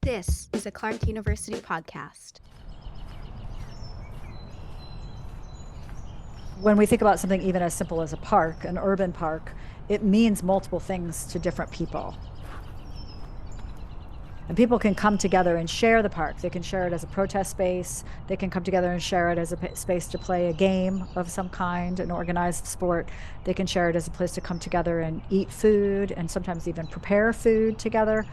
This is a Clark University podcast. When we think about something even as simple as a park, an urban park, it means multiple things to different people. And people can come together and share the park. They can share it as a protest space. They can come together and share it as a space to play a game of some kind, an organized sport. They can share it as a place to come together and eat food and sometimes even prepare food together.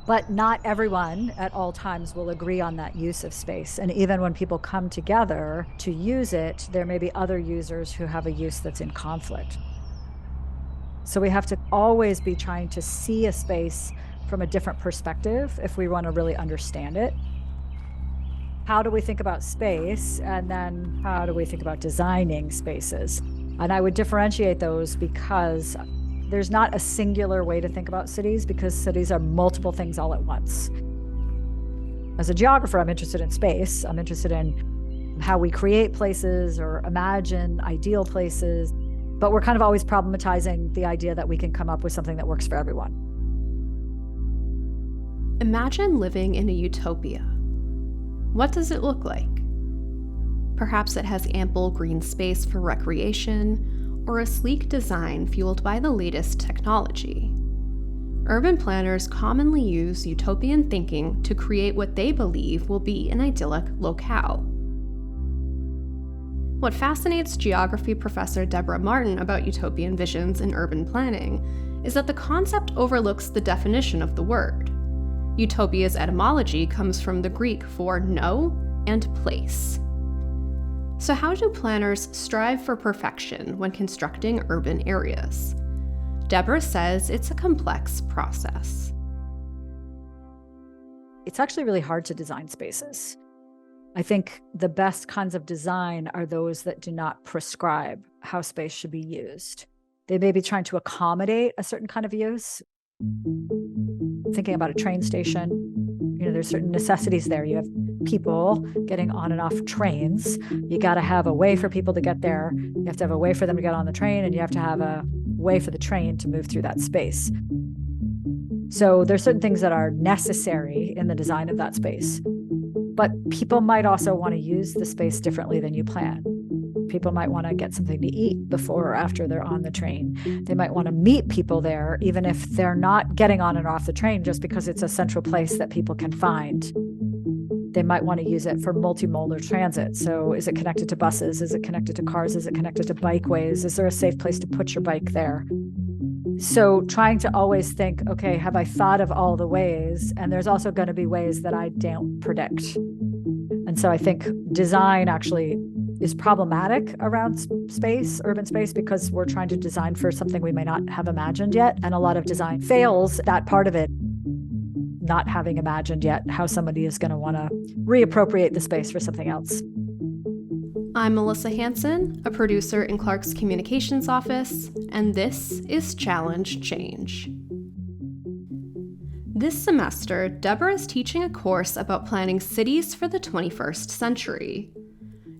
But not everyone at all times will agree on that use of space. And even when people come together to use it, there may be other users who have a use that's in conflict. So we have to always be trying to see a space from a different perspective if we want to really understand it. How do we think about space? And then how do we think about designing spaces? And I would differentiate those because there's not a singular way to think about cities, because cities are multiple things all at once. As a geographer, I'm interested in space. I'm interested in how we create places or imagine ideal places, but we're kind of always problematizing the idea that we can come up with something that works for everyone. Imagine living in a utopia. What does it look like? Perhaps it has ample green space for recreation, or a sleek design fueled by the latest technology. Urban planners commonly use utopian thinking to create what they believe will be an idyllic locale. What fascinates geography professor Deborah Martin about utopian visions in urban planning is that the concept overlooks the definition of the word. Utopia's etymology comes from the Greek for no and place. So how do planners strive for perfection when constructing urban areas? Deborah says it's a complex process. It's actually really hard to design spaces. I think the best kinds of design are those that do not prescribe how space should be used. They may be trying to accommodate a certain kind of use. Thinking about a train station, there's certain necessities there. You have people getting on and off trains. You got to have a way for people to get there. You have to have a way for them to get on the train, and you have to have a way for the train to move through that space. So there's certain things that are necessary in the design of that space. But people might also want to use the space differently than you plan. People might want to get something to eat before or after they're on the train. They might want to meet people there, even if they're not getting on and off the train, just because it's a central place that people can find. They might want to use it for multimodal transit. So is it connected to buses? Is it connected to cars? Is it connected to bikeways? Is there a safe place to put your bike there? So trying to always think, okay, have I thought of all the ways? And there's also going to be ways that I don't predict. And so I think design actually is problematic around space, urban space, because we're trying to design for something we may not have imagined yet. And a lot of design fails that part of it, not having imagined yet how somebody is going to want to reappropriate the space for something else. I'm Melissa Hansen, a producer in Clark's communications office, and this is Challenge Change. This semester, Deborah is teaching a course about planning cities for the 21st century.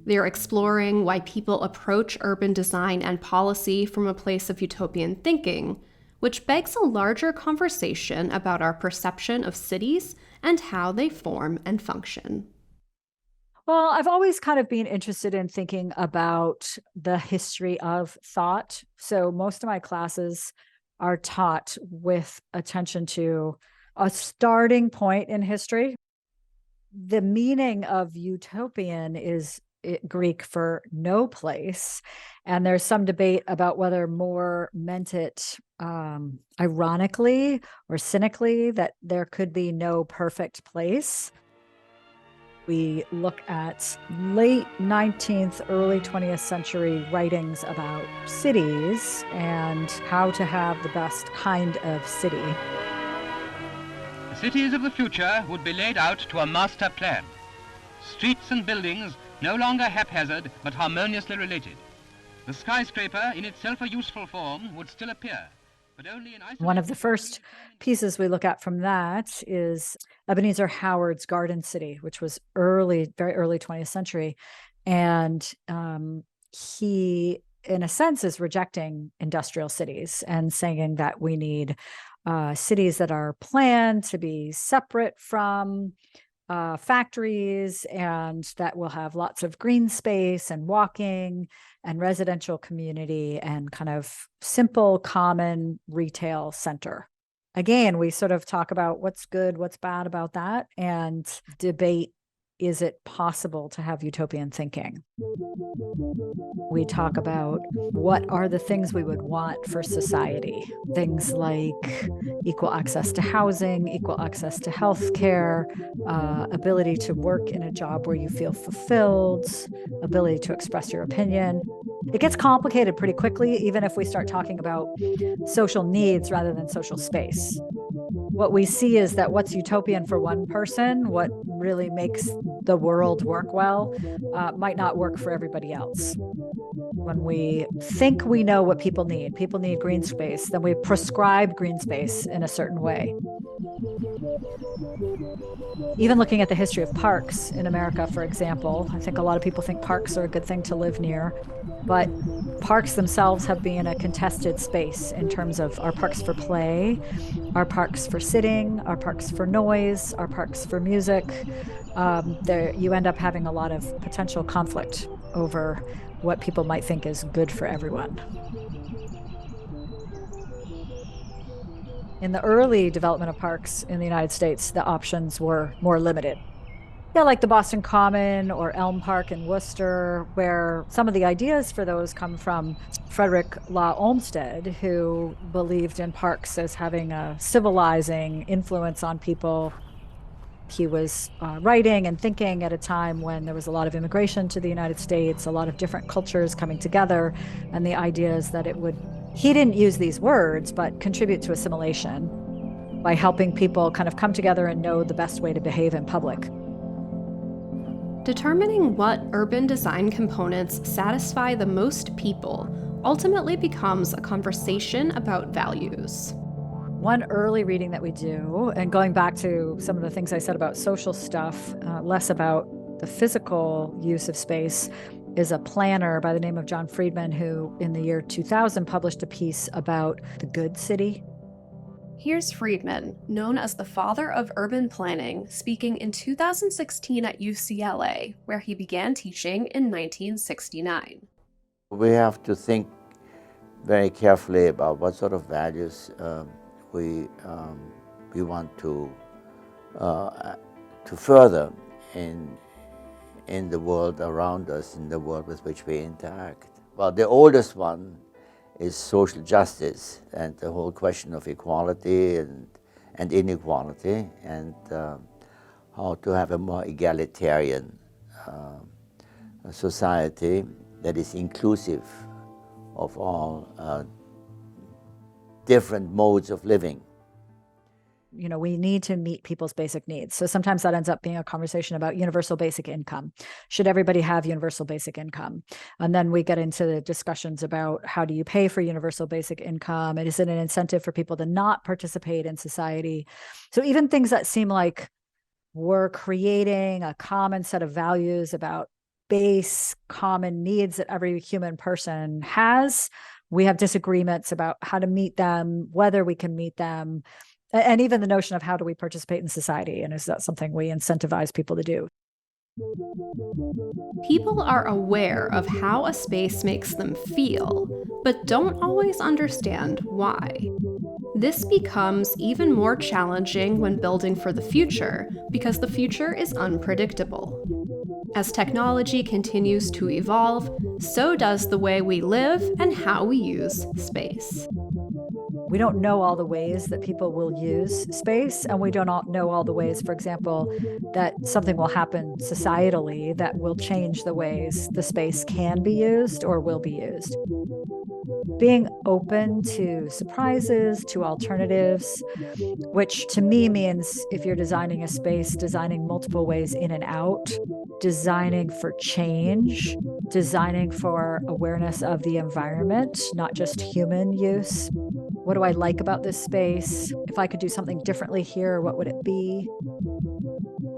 They're exploring why people approach urban design and policy from a place of utopian thinking, which begs a larger conversation about our perception of cities and how they form and function. Well, I've always kind of been interested in thinking about the history of thought. So most of my classes are taught with attention to a starting point in history. The meaning of utopian is Greek for no place. And there's some debate about whether More meant it ironically or cynically, that there could be no perfect place. We look at late 19th, early 20th century writings about cities and how to have the best kind of city. The cities of the future would be laid out to a master plan. Streets and buildings no longer haphazard but harmoniously related. The skyscraper, in itself a useful form, would still appear, but only in isolation. One of the first pieces we look at from that is Ebenezer Howard's Garden City, which was very early 20th century. And he, in a sense, is rejecting industrial cities and saying that we need cities that are planned to be separate from factories, and that will have lots of green space and walking and residential community and kind of simple, common retail center. Again, we sort of talk about what's good, what's bad about that, and debate, is it possible to have utopian thinking? We talk about what are the things we would want for society. Things like equal access to housing, equal access to healthcare, ability to work in a job where you feel fulfilled, ability to express your opinion. It gets complicated pretty quickly, even if we start talking about social needs rather than social space. What we see is that what's utopian for one person, what really makes the world work well, might not work for everybody else. When we think we know what people need green space, then we prescribe green space in a certain way. Even looking at the history of parks in America, for example, I think a lot of people think parks are a good thing to live near, but parks themselves have been a contested space in terms of our parks for play, our parks for sitting, our parks for noise, our parks for music. You end up having a lot of potential conflict over what people might think is good for everyone. In the early development of parks in the United States, the options were more limited. Yeah, like the Boston Common or Elm Park in Worcester, where some of the ideas for those come from Frederick Law Olmsted, who believed in parks as having a civilizing influence on people. He was writing and thinking at a time when there was a lot of immigration to the United States, a lot of different cultures coming together, and the idea is that it would, he didn't use these words, but contribute to assimilation by helping people kind of come together and know the best way to behave in public. Determining what urban design components satisfy the most people ultimately becomes a conversation about values. One early reading that we do, and going back to some of the things I said about social stuff, less about the physical use of space, is a planner by the name of John Friedman, who in the year 2000 published a piece about the good city. Here's Friedman, known as the father of urban planning, speaking in 2016 at UCLA, where he began teaching in 1969. We have to think very carefully about what sort of values we want to further in the world around us, in the world with which we interact. Well, the oldest one is social justice and the whole question of equality and inequality, and how to have a more egalitarian society that is inclusive of all different modes of living. You know, we need to meet people's basic needs. So sometimes that ends up being a conversation about universal basic income. Should everybody have universal basic income? And then we get into the discussions about how do you pay for universal basic income? And is it an incentive for people to not participate in society? So even things that seem like we're creating a common set of values about base common needs that every human person has, we have disagreements about how to meet them, whether we can meet them, and even the notion of how do we participate in society, and is that something we incentivize people to do? People are aware of how a space makes them feel, but don't always understand why. This becomes even more challenging when building for the future, because the future is unpredictable. As technology continues to evolve, so does the way we live and how we use space. We don't know all the ways that people will use space, and we don't know all the ways, for example, that something will happen societally that will change the ways the space can be used or will be used. Being open to surprises, to alternatives, which to me means if you're designing a space, designing multiple ways in and out, designing for change, designing for awareness of the environment, not just human use. What do I like about this space? If I could do something differently here, what would it be?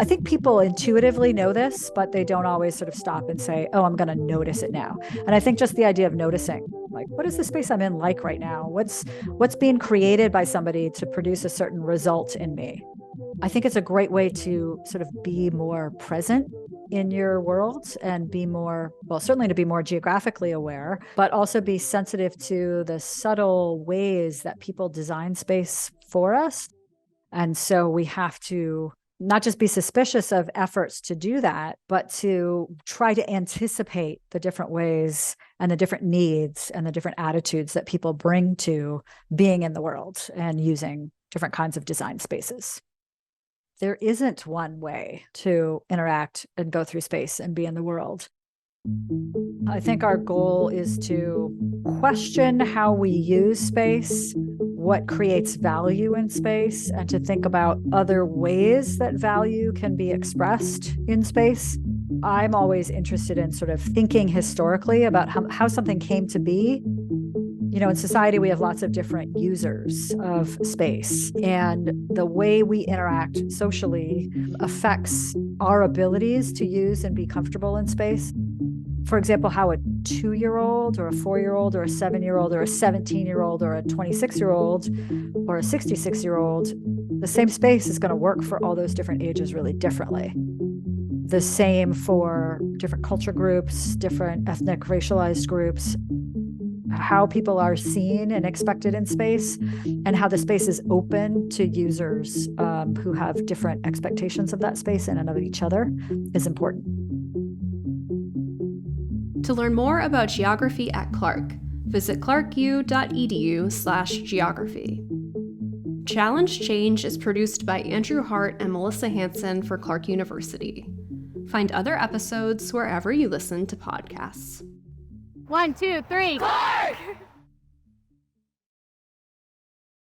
I think people intuitively know this, but they don't always sort of stop and say, oh, I'm going to notice it now. And I think just the idea of noticing, Like, what is the space I'm in like right now? What's being created by somebody to produce a certain result in me? I think it's a great way to sort of be more present in your world and be more, well, certainly to be more geographically aware, but also be sensitive to the subtle ways that people design space for us. And so we have to not just be suspicious of efforts to do that, but to try to anticipate the different ways and the different needs and the different attitudes that people bring to being in the world and using different kinds of design spaces. There isn't one way to interact and go through space and be in the world. I think our goal is to question how we use space, what creates value in space, and to think about other ways that value can be expressed in space. I'm always interested in sort of thinking historically about how something came to be. You know, in society, we have lots of different users of space, and the way we interact socially affects our abilities to use and be comfortable in space. For example, how a 2-year-old or a 4-year-old or a 7-year-old or a 17-year-old or a 26-year-old or a 66-year-old, the same space is going to work for all those different ages really differently. The same for different culture groups, different ethnic, racialized groups, how people are seen and expected in space, and how the space is open to users who have different expectations of that space and of each other is important. To learn more about geography at Clark, visit clarku.edu/geography. Challenge Change is produced by Andrew Hart and Melissa Hansen for Clark University. Find other episodes wherever you listen to podcasts. 1, 2, 3. Clark!